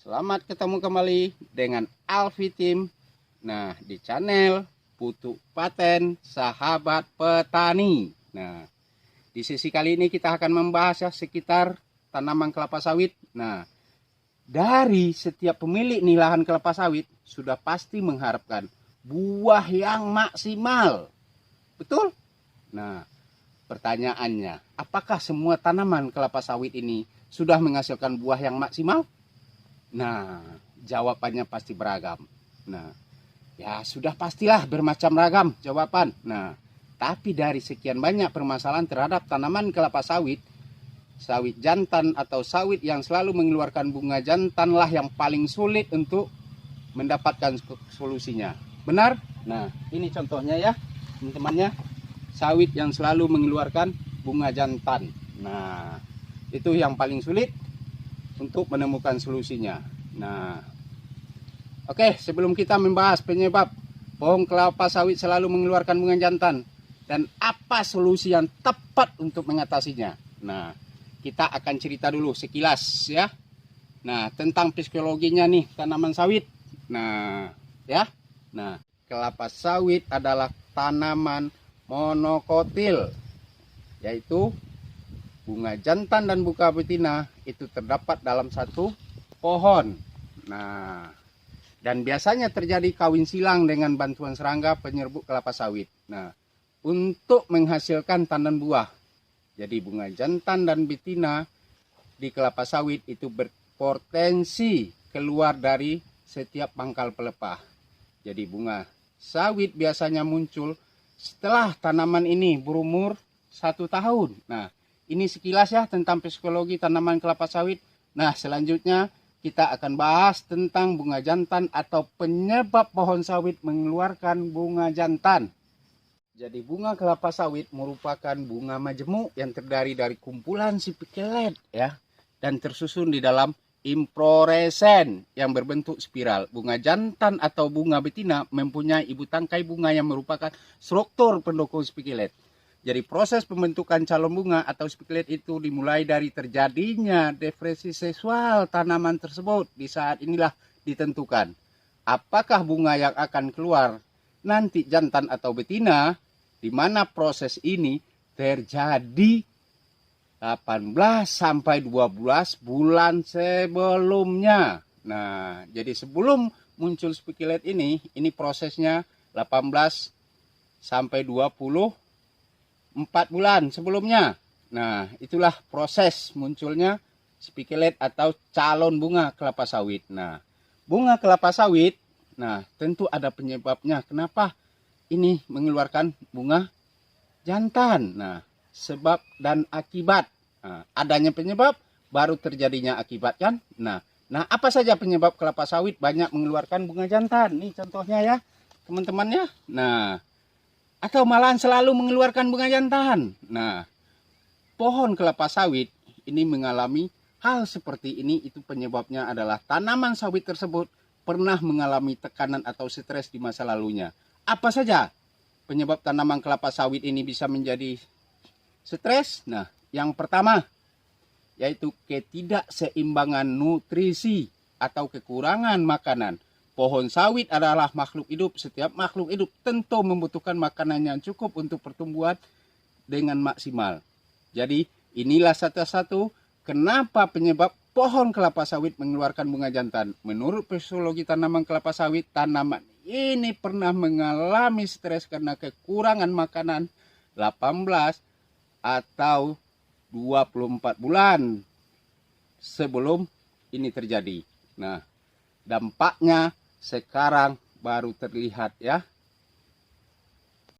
Selamat ketemu kembali dengan Alfi Tim. Nah, di channel Putu Paten Sahabat Petani. Nah, di sesi kali ini kita akan membahas ya sekitar tanaman kelapa sawit. Nah, dari setiap pemilik nih lahan kelapa sawit sudah pasti mengharapkan buah yang maksimal. Betul? Nah, pertanyaannya, apakah semua tanaman kelapa sawit ini sudah menghasilkan buah yang maksimal? Nah, jawabannya pasti beragam. Nah, ya sudah pastilah bermacam ragam jawaban. Nah, tapi dari sekian banyak permasalahan terhadap tanaman kelapa sawit, sawit jantan atau sawit yang selalu mengeluarkan bunga jantanlah yang paling sulit untuk mendapatkan solusinya. Benar? Nah, ini contohnya ya, teman-temannya. Sawit yang selalu mengeluarkan bunga jantan. Nah, itu yang paling sulit untuk menemukan solusinya. Nah, oke, sebelum kita membahas penyebab pohon kelapa sawit selalu mengeluarkan bunga jantan dan apa solusi yang tepat untuk mengatasinya. Nah, kita akan cerita dulu sekilas ya. Nah, tentang psikologinya nih tanaman sawit. Nah, ya. Nah, kelapa sawit adalah tanaman monokotil, yaitu bunga jantan dan bunga betina itu terdapat dalam satu pohon. Nah, dan biasanya terjadi kawin silang dengan bantuan serangga penyerbuk kelapa sawit. Nah, untuk menghasilkan tandan buah. Jadi bunga jantan dan betina di kelapa sawit itu berpotensi keluar dari setiap pangkal pelepah. Jadi bunga sawit biasanya muncul setelah tanaman ini berumur 1 tahun. Nah, ini sekilas ya tentang psikologi tanaman kelapa sawit. Nah, selanjutnya kita akan bahas tentang bunga jantan atau penyebab pohon sawit mengeluarkan bunga jantan. Jadi bunga kelapa sawit merupakan bunga majemuk yang terdiri dari kumpulan spikelet ya dan tersusun di dalam infloresen yang berbentuk spiral. Bunga jantan atau bunga betina mempunyai ibu tangkai bunga yang merupakan struktur pendukung spikelet. Jadi proses pembentukan calon bunga atau spikelet itu dimulai dari terjadinya depresi seksual tanaman tersebut. Di saat inilah ditentukan apakah bunga yang akan keluar nanti jantan atau betina, di mana proses ini terjadi 18 sampai 12 bulan sebelumnya. Nah, jadi sebelum muncul spikelet ini prosesnya 18 sampai 24 bulan sebelumnya. Nah, itulah proses munculnya spikelet atau calon bunga kelapa sawit. Nah, bunga kelapa sawit, nah tentu ada penyebabnya. Kenapa ini mengeluarkan bunga jantan? Nah, sebab dan akibat. Nah, adanya penyebab baru terjadinya akibat kan? Nah, apa saja penyebab kelapa sawit banyak mengeluarkan bunga jantan? Nih contohnya ya, teman-temannya. Nah, atau malahan selalu mengeluarkan bunga jantan. Nah, pohon kelapa sawit ini mengalami hal seperti ini, itu penyebabnya adalah tanaman sawit tersebut pernah mengalami tekanan atau stres di masa lalunya. Apa saja penyebab tanaman kelapa sawit ini bisa menjadi stres? Nah, yang pertama yaitu ketidakseimbangan nutrisi atau kekurangan makanan. Pohon sawit adalah makhluk hidup. Setiap makhluk hidup tentu membutuhkan makanan yang cukup untuk pertumbuhan dengan maksimal. Jadi inilah satu-satu kenapa penyebab pohon kelapa sawit mengeluarkan bunga jantan. Menurut fisiologi tanaman kelapa sawit, tanaman ini pernah mengalami stres karena kekurangan makanan 18 atau 24 bulan sebelum ini terjadi. Nah, dampaknya sekarang baru terlihat ya.